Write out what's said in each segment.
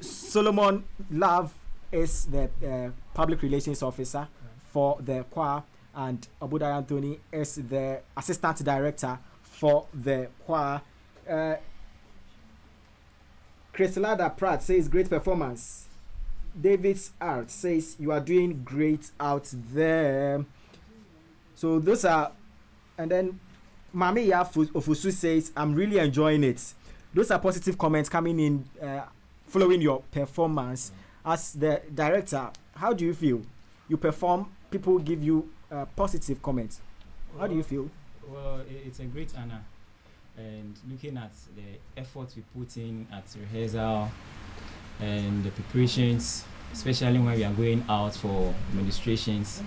Solomon Love is the public relations officer for the choir, and Obudai Anthony is the assistant director for the choir. Chris Lada Pratt says great performance. David's Art says you are doing great out there. So those are, and then Mami Ofusu says I'm really enjoying it. Those are positive comments coming in following your performance. As the director, how do you feel? You perform, people give you positive comments. How do you feel? Well, it's a great honor. And looking at the effort we put in at rehearsal and the preparations, especially when we are going out for demonstrations,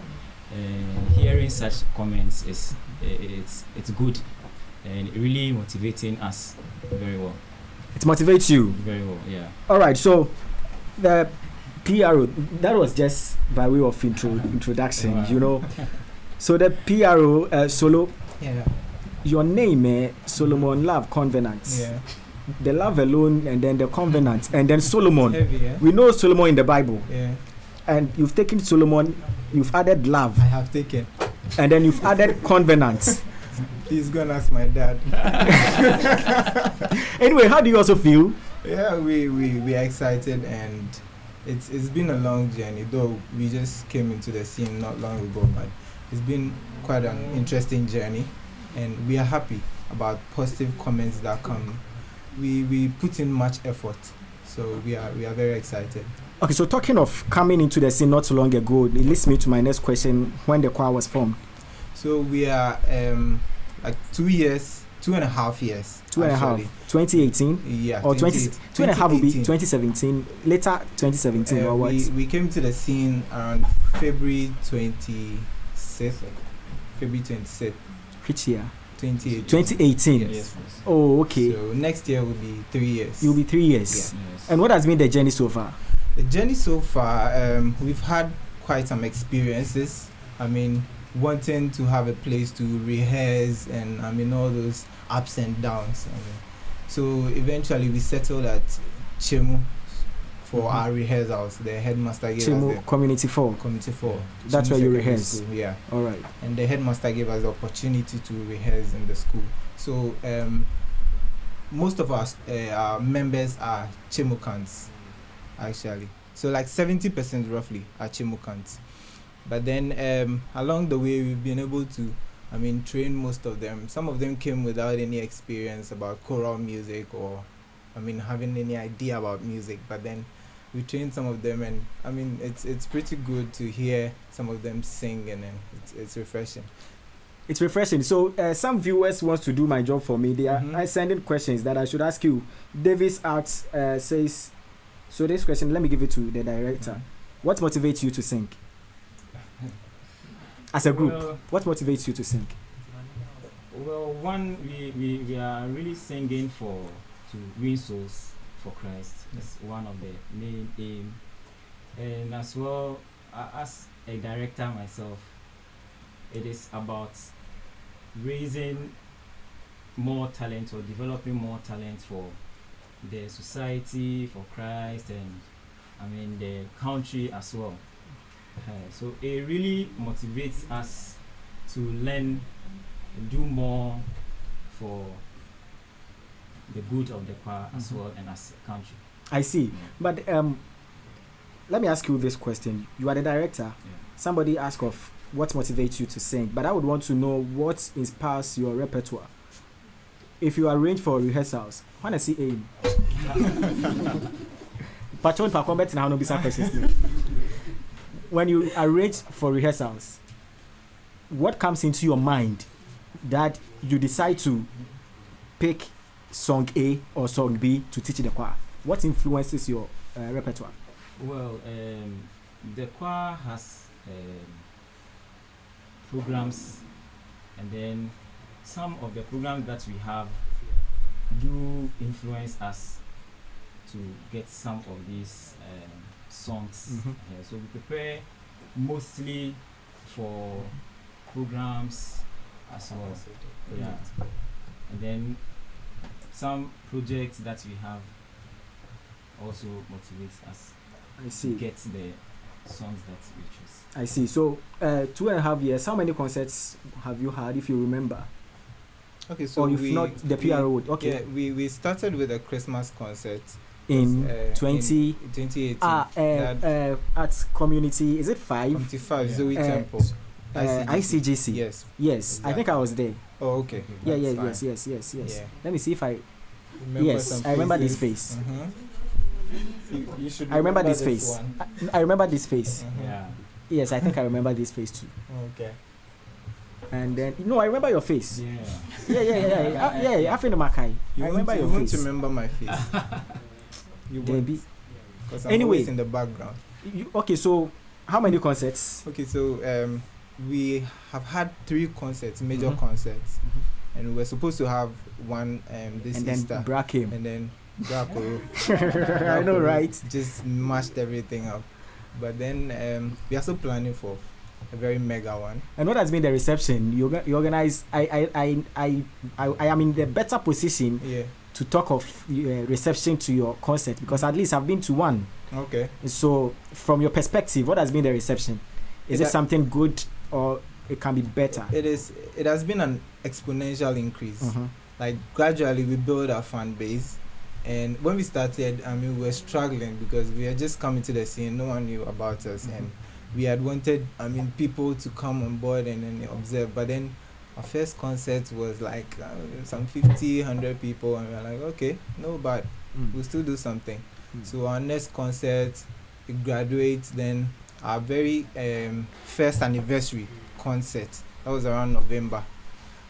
hearing such comments it's good, and it really motivating us very well. It motivates you very well, yeah. All right, so the PRO, that was just by way of introduction, wow. You know. So the PRO solo. Yeah. Your name, Solomon Love Covenant. Yeah. The love alone, and then the covenant, and then Solomon. Heavy, yeah? We know Solomon in the Bible. Yeah. And you've taken Solomon, you've added love. I have taken. And then you've added covenant. Please go and ask my dad. Anyway, how do you also feel? Yeah, we are excited, and it's been a long journey, though we just came into the scene not long ago, but it's been quite an interesting journey. And we are happy about positive comments that come. We put in much effort, so we are very excited. Okay, so talking of coming into the scene not so long ago, it leads me to my next question: when the choir was formed? So we are like 2 years, 2.5 years. 2.5. 2018. Yeah. Or 2.5 will be 2017. Later 2017 or what? We came to the scene around February 26th. February 26th. Which year? 2018. Yes. Oh, okay. So next year will be 3 years. You'll be 3 years. Yeah. Yes. And what has been the journey so far? The journey so far, we've had quite some experiences. I mean, wanting to have a place to rehearse, and I mean all those ups and downs. So eventually we settled at Chemu for our rehearsals. The headmaster gave us Chemu the Community 4. Community 4. That's Chemu where you Secondary rehearse. School, yeah. All right. And the headmaster gave us the opportunity to rehearse in the school. So most of our members are Chemukans, actually. So like 70% roughly are Chemukans. But then along the way, we've been able to, I mean, train most of them. Some of them came without any experience about choral music or, I mean, having any idea about music. But then we trained some of them, and I mean, it's pretty good to hear some of them sing, and then it's refreshing. It's refreshing. So some viewers want to do my job for me. They are sending questions that I should ask you. Davis Arts says, so this question, let me give it to the director. What motivates you to sing? As a group, what motivates you to sing? Well, one, we are really singing to win souls for Christ. That's one of the main aim. And as well, as a director myself, it is about raising more talent or developing more talent for the society, for Christ, and I mean the country as well. So it really motivates us to learn and do more for the good of the choir as well, and as a country. I see. But let me ask you this question. You are the director. Yeah. Somebody asked of what motivates you to sing, but I would want to know what inspires your repertoire. If you arrange for rehearsals, when I see aim. When you arrange for rehearsals, what comes into your mind that you decide to pick song A or song B to teach the choir? What influences your repertoire? Well, the choir has programs, and then some of the programs that we have do influence us to get some of these songs. So we prepare mostly for programs as well. Yeah. And then some projects that we have, also motivates us I to see. get the songs that we choose. I see. So 2.5 years. How many concerts have you had, if you remember? Okay, so Or if not, the PRO would. Okay. Yeah, we started with a Christmas concert In 2018. Arts community. Is it 5? 25 Yeah. Zoe Temple. ICGC. Yes. Yes, I think I was there. Oh, okay. Yeah, That's fine. yes. Yeah. Let me see if I. Remember Yes, some I remember this faces. face. You should I remember this face. one. I remember this face. Yeah. Yes, I think I remember this face too. Okay. And then I remember your face. Yeah. Yeah. I think Makai. You I won't, remember you your won't face. remember my face. You won't. Debbie. Because I'm Anyway. always in the background. Okay, so how many concerts? Okay, so we have had 3 concerts, major Mhm. concerts, and we were supposed to have one this And then Easter, Bra came. and then Bracco I know, right? just mashed everything up. But then we are still planning for a very mega one. And what has been the reception? You organize. I am in the better position Yeah. to talk of reception to your concert because at least I've been to one. Okay. So, from your perspective, what has been the reception? Is it something good or it can be better? It has been an exponential increase. Mhm. Like gradually we build our fan base, and when we started, we were struggling because we had just come into the scene. No one knew about us, and we had wanted people to come on board and then observe. But then our first concert was like some 50, 100 people, and we were like, okay, no, but we'll still do something. So our next concert, we graduate. Then our very first anniversary concert, that was around November.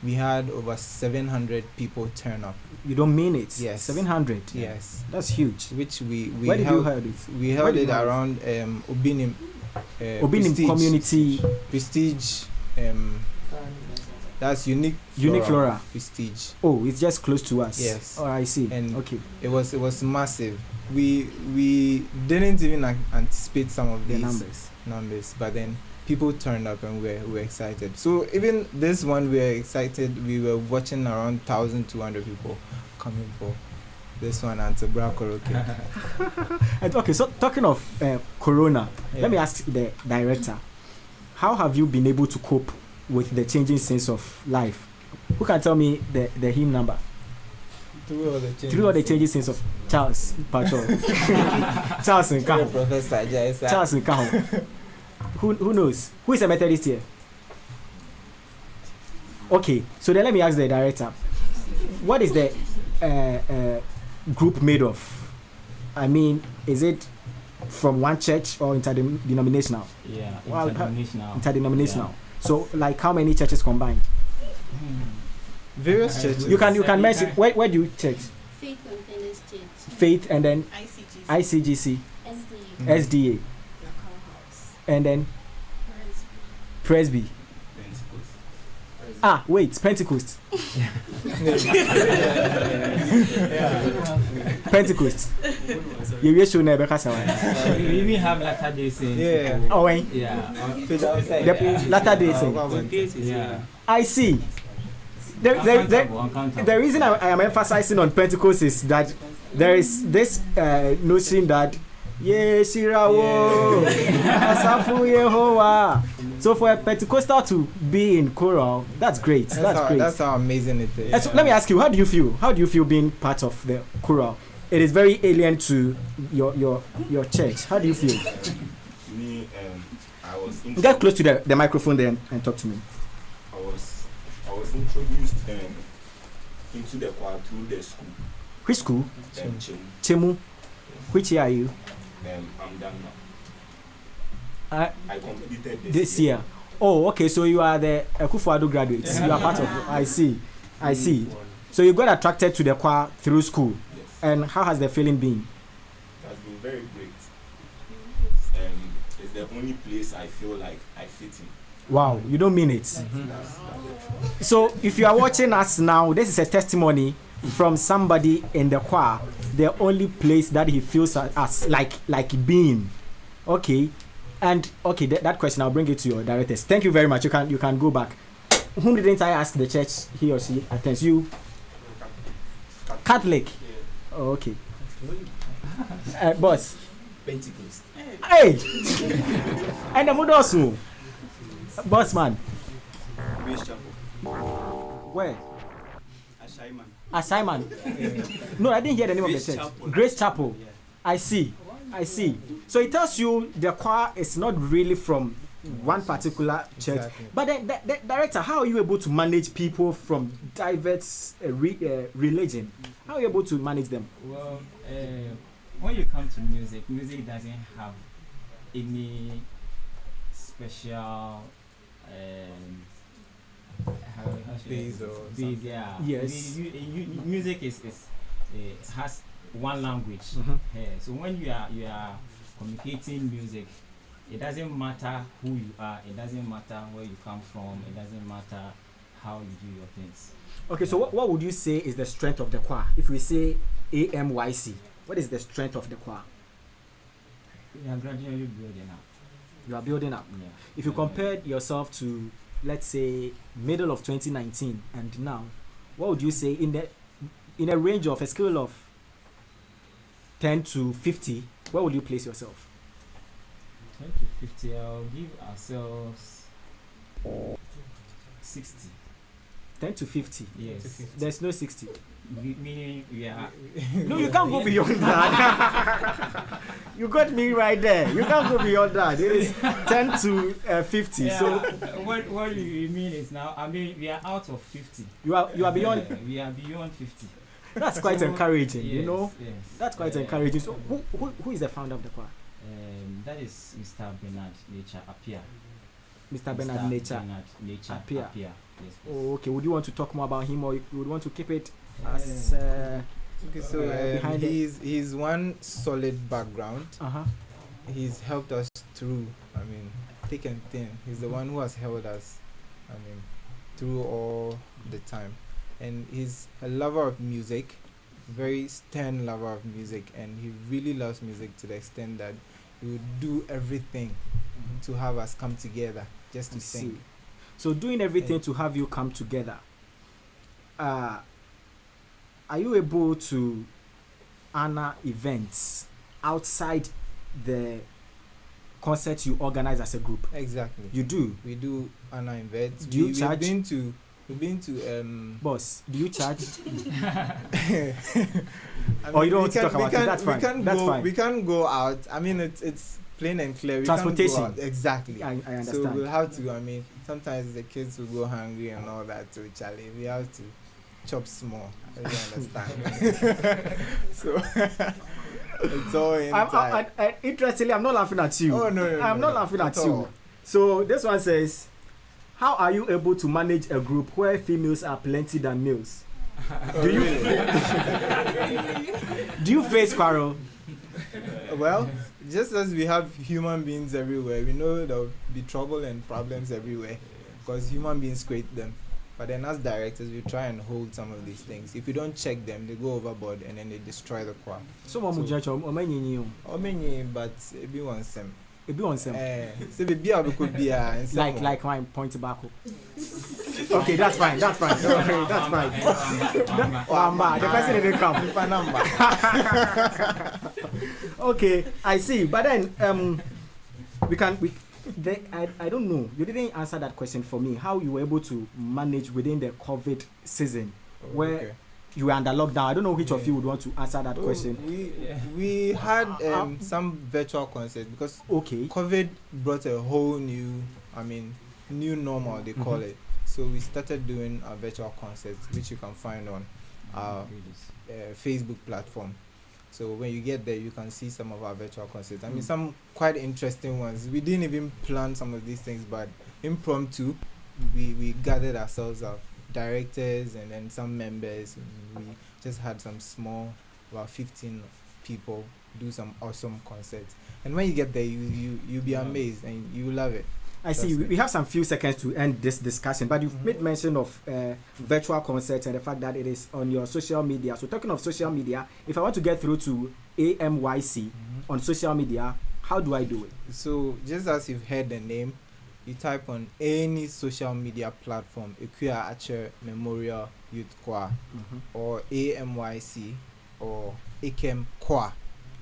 We had over 700 people turn up. You don't mean it? Yes. 700? Yes. That's huge. Which we Where did you held, hold it? we Where held did it you hold it? around Obinim Obinim Community Prestige. That's unique Flora. Prestige. Oh, it's just close to us. Yes. Oh, I see. And okay. It was massive. We didn't even anticipate some of The these numbers, but then people turned up and we're excited. So even this one, we're excited. We were watching around 1,200 people coming for this one and to Bra Karaoke. And okay, so talking of Corona, Yeah. let me ask the director, how have you been able to cope with the changing sense of life? Who can tell me the hymn number? Through Through all the changing sense of Charles Patrol. Charles Nkaho. Professor Jaisa. Charles Nkaho. Who knows? Who is a Methodist here? Okay, so then let me ask the director, what is the group made of? I mean, is it from one church or interdenominational? Yeah, Well, interdenominational. Interdenominational. Yeah. So, like, how many churches combined? Various churches. You can mention where do you church? Faith Contenders Church. Faith and then ICGC. ICGC, SDA. SDA, Your house. and then Presby. Ah, wait, Pentecost. Pentecost. You will show never We even have Latter Day Saints. Yeah. Oh, wait. Yeah. The Latter Day Saints. Yeah. I see. The reason I am emphasizing on Pentecost is that there is this notion that so for a Pentecostal to be in choral, that's great. That's great. That's how amazing it is. And so let me ask you, how do you feel? How do you feel being part of the choral? It is very alien to your church. How do you feel? Me, I was Get close to the microphone there and talk to me. I was introduced into the choir through the school. Which school? Chemu. Chemu. Which year are you? I'm done now. I completed This year. Oh, okay. So you are the Akua Akyere graduates. You are part of. I see. So you got attracted to the choir through school. Yes. And how has the feeling been? It has been very great. It's the only place I feel like I fit in. Wow, you don't mean it. Mm-hmm. So if you are watching us now, this is a testimony from somebody in the choir. The only place that he feels as like being. Okay. And okay, that question I'll bring it to your directors. Thank you very much. You can go back. Whom didn't I ask the church he or she attends? You? Catholic. Oh, okay. Boss. Pentecost. Hey! And the Mudosu. Boss man. Grace Chapel. Where? Ashaiman. No, I didn't hear the name Grace of the church. Chapel. Grace Chapel. Yeah. I see. So it tells you the choir is not really from one particular church. Exactly. But then, the director, how are you able to manage people from diverse religion? How are you able to manage them? Well, when you come to music, music doesn't have any special how should I Base say? or Base, something. yeah. Yes. Music is has one language. Mhm. So when you are communicating music, it doesn't matter who you are, it doesn't matter where you come from, it doesn't matter how you do your things. Okay, so what would you say is the strength of the choir? If we say AMYC, what is the strength of the choir? We are gradually building up. You are building up. Yeah. If you compared yourself to, let's say, middle of 2019 and now, what would you say in a range of a scale of 10 to 50? Where would you place yourself? 10 to 50, I'll give ourselves 60. 10 to 50. Yes. There's no 60. Meaning we are. No, you can't go beyond that. You got me right there. You can't go beyond that. It is 10 to 50. Yeah, So what you mean is now, I mean, we are out of 50. you are beyond. We are beyond 50. That's quite So, encouraging, yes, you know. Yes. That's quite encouraging. So who is the founder of the choir? That is Mr. Bernard Nature Apia. Mr. Bernard Nature. Bernard Nature Apia. Apia. Yes, please. Oh, okay. Would you want to talk more about him, or you would want to keep it as? Okay, so behind it? he's one solid background. Uh-huh. He's helped us through, I mean, thick and thin. He's the one who has held us, I mean, through all the time. And he's a lover of music, very stern lover of music, and he really loves music to the extent that he would do everything to have us come together just to I sing. see. So doing everything to have you come together. Are you able to honor events outside the concerts you organize as a group? Exactly. You do. We do honor events. Do you We've charge? been to Boss, do you charge? I Or you mean, don't want to talk about it? That's fine. That's fine. We can't go out. I mean, it's plain and clear. We Transportation. Can't go out. Exactly. I So understand. we'll have to. I mean, sometimes the kids will go hungry and all that. So Charlie, we have to chop small. You understand? So it's all inside. Interestingly, I'm not laughing at you. Oh no, I'm not laughing at you. all. So this one says, how are you able to manage a group where females are plenty than males? Do you do you face quarrel? Well, just as we have human beings everywhere, we know there'll be trouble and problems everywhere because human beings create them. But then as directors, we try and hold some of these things. If you don't check them, they go overboard and then they destroy the choir. Someone will judge or many Or many, but it wants them. it be on some. So be able could be Like my point back. Okay, that's fine. That's fine. Don't worry, that's fine. Wamba, the person didn't come. Okay, I see. But then I don't know. You didn't answer that question for me. How you were able to manage within the COVID season where you were under lockdown? I don't know which of you would want to answer that question. We had some virtual concerts because COVID brought a whole new, new normal they call it. So we started doing our virtual concerts, which you can find on our Facebook platform. So when you get there, you can see some of our virtual concerts. I mean, some quite interesting ones. We didn't even plan some of these things, but impromptu, we gathered ourselves up, directors and then some members. We just had some small, about 15 people do some awesome concerts. And when you get there, you'll be amazed and you love it. I see. We have some few seconds to end this discussion, but you've made mention of virtual concerts and the fact that it is on your social media. So talking of social media, if I want to get through to AMYC on social media, how do I do it? So just as you've heard the name, you type on any social media platform, Akua Akyere Memorial Youth Choir, or AMYC, or Akem Kwa.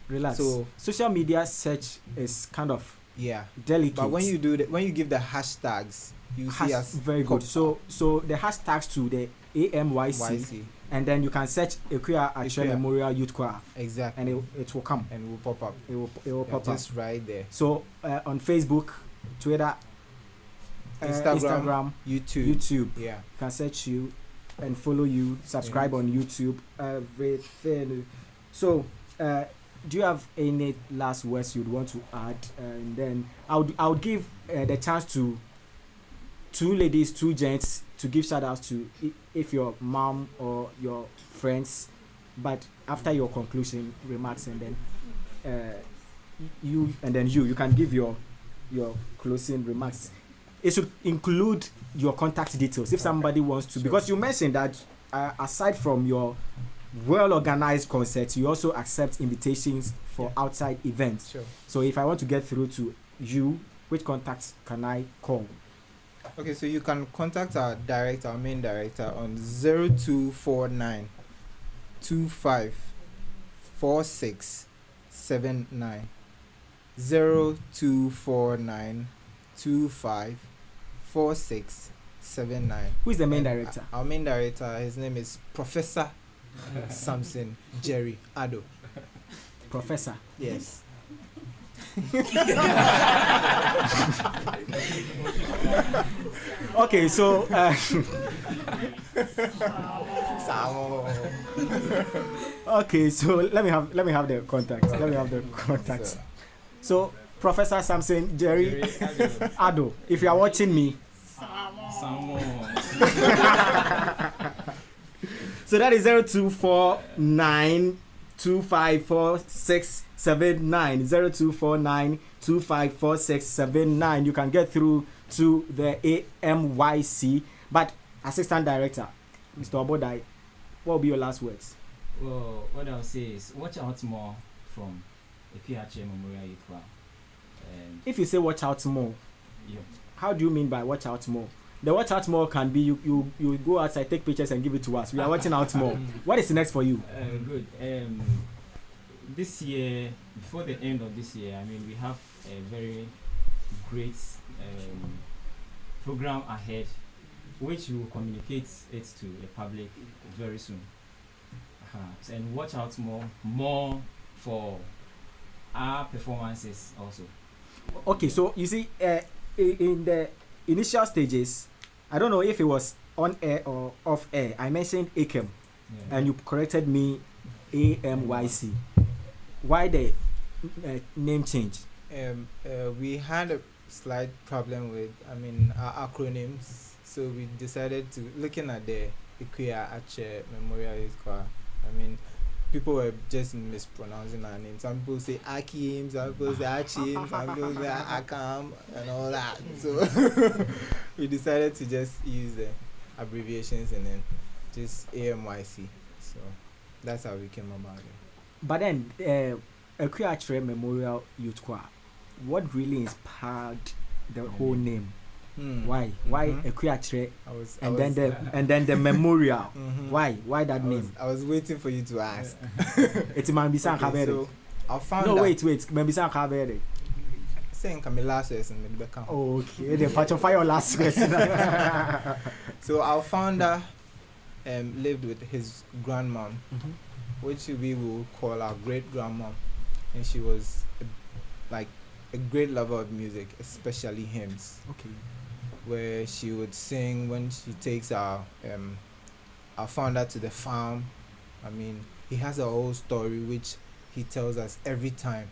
Relax. So social media search is kind of yeah, delicate. but when you give the hashtags, you see us very good. So the hashtags to the AMYC, YC. and then you can search Akua Akyere Akua. Memorial Youth Choir, Exactly, and it will come. and will pop up. It will pop up. Just right there. So on Facebook, Twitter, Instagram, YouTube, Yeah. you can search you and follow you, subscribe Yes. on YouTube, everything. So do you have any last words you'd want to add? And then I'll give the chance to 2 ladies, 2 gents to give shout outs to if your mom or your friends, but after your conclusion remarks, and then you can give your closing remarks. It should include your contact details if somebody wants to, Sure. because you mentioned that aside from your well-organized concerts, you also accept invitations for outside events. Sure. So if I want to get through to you, which contacts can I call? Okay, so you can contact our main director, on 0249 254679. 0249 254679. Who is the main And director? Our main director, his name is Professor Samson Jerry Ado. Professor. Yes. Okay, so okay, so let me have the contact. So Professor Samson Jerry Ado, if you are watching me, so that is 0249 254679. 0249 254679. You can get through to the AMYC. But Assistant Director, Mr. Obodai, what will be your last words? Well, what I'll say is watch out more from Akua Akyere Memorial Youth Choir. If you say watch out more, Yeah. how do you mean by watch out more? The watch out more can be you go outside, take pictures and give it to us. We are watching out more. What is next for you? Good. This year, before the end of this year, I mean, we have a very great program ahead, which we will communicate it to the public very soon. And watch out more for our performances also. Okay, so you see, in the initial stages, I don't know if it was on air or off air, I mentioned Akem, and you corrected me, AMYC. Why the name change? We had a slight problem with, our acronyms, so we decided to, looking at the Akua Akyere Memorial Youth Choir, people were just mispronouncing our names. Some people say Akim, some people say Achim, some people say Akam, and all that. So we decided to just use the abbreviations and then just AMYC. So that's how we came about it. But then, Akua Akyere Memorial Youth Choir, what really inspired the whole name? Why Akua Akyere, and then the memorial? Why that name? I was waiting for you to ask. It's Mambisan Kabere. So I found No, that. wait, Mambisan Kabere. Saying come last lesson with the back. Okay, the patch of fire last question. So our founder lived with his grandmom, which we will call our great grandmom, and she was a great lover of music, especially hymns. Okay. Where she would sing when she takes our founder to the farm. He has a whole story which he tells us every time,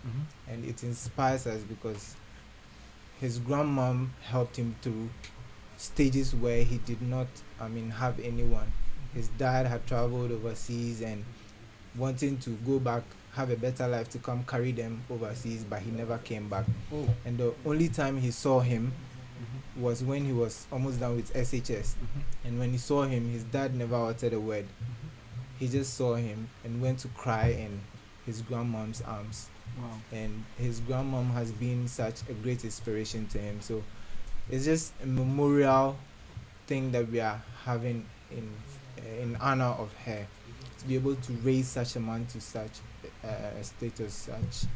and it inspires us because his grandmom helped him through stages where he did not have anyone. His dad had traveled overseas and wanting to go back, have a better life, to come carry them overseas, but he never came back. And the only time he saw him was when he was almost done with SHS. And when he saw him, his dad never uttered a word. He just saw him and went to cry in his grandmom's arms. Wow. And his grandmom has been such a great inspiration to him. So it's just a memorial thing that we are having in honor of her, to be able to raise such a man to such status, such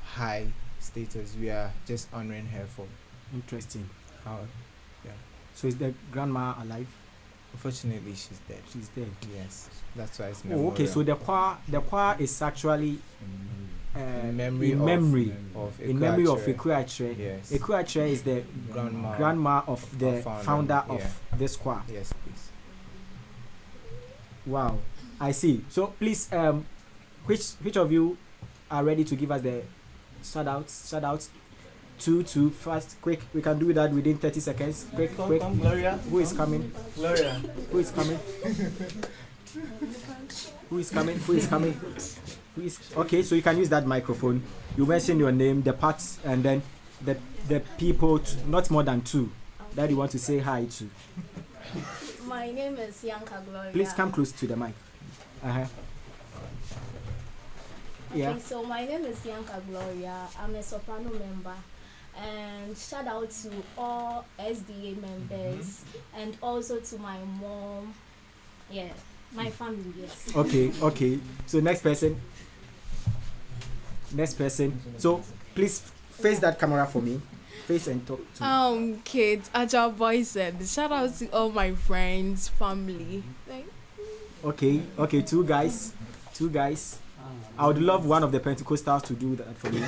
high status. We are just honoring her for Interesting. how. So is the grandma alive? Unfortunately, she's dead. She's dead. Yes, that's why it's Oh, okay. So the choir is actually in memory in of memory Akua of Akyere. Akua Akyere. Yes. Akua Akyere is the grandma of the founder of this choir. Yes, please. Wow, I see. So please, which of you are ready to give us the shout outs? Two, fast, quick. We can do that within 30 seconds. Quick. Gloria. Who is coming? Gloria. Who is coming? Who is coming? Who is coming? Who is okay? So you can use that microphone. You mention your name, the parts, and then the people, not more than two, that you want to say hi to. My name is Yanka Gloria. Please come close to the mic. Yeah. Okay, so my name is Yanka Gloria. I'm a soprano member. And shout out to all SDA members and also to my mom. Yeah, my family, yes. Okay. So next person. So please face that camera for me. Face and talk to Kids, Agile Boys, and shout out to all my friends, family. Okay, two guys. I would love one of the Pentecostals to do that for me.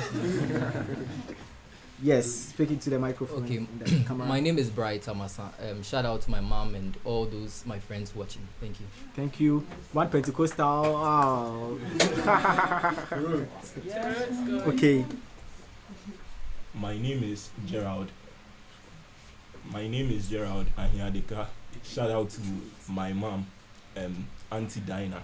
Yes, speaking to the microphone. Okay, the camera. my name is Bright Amasa. Shout out to my mom and all those my friends watching. Thank you. Thank you. One Pentecostal. Oh. Okay. My name is Gerald. Ahiadeka. Shout out to my mom, Auntie Dinah.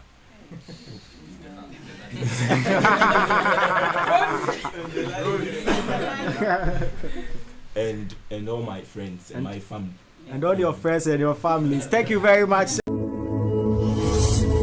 and all my friends and my family. And all your friends and your families. Thank you very much.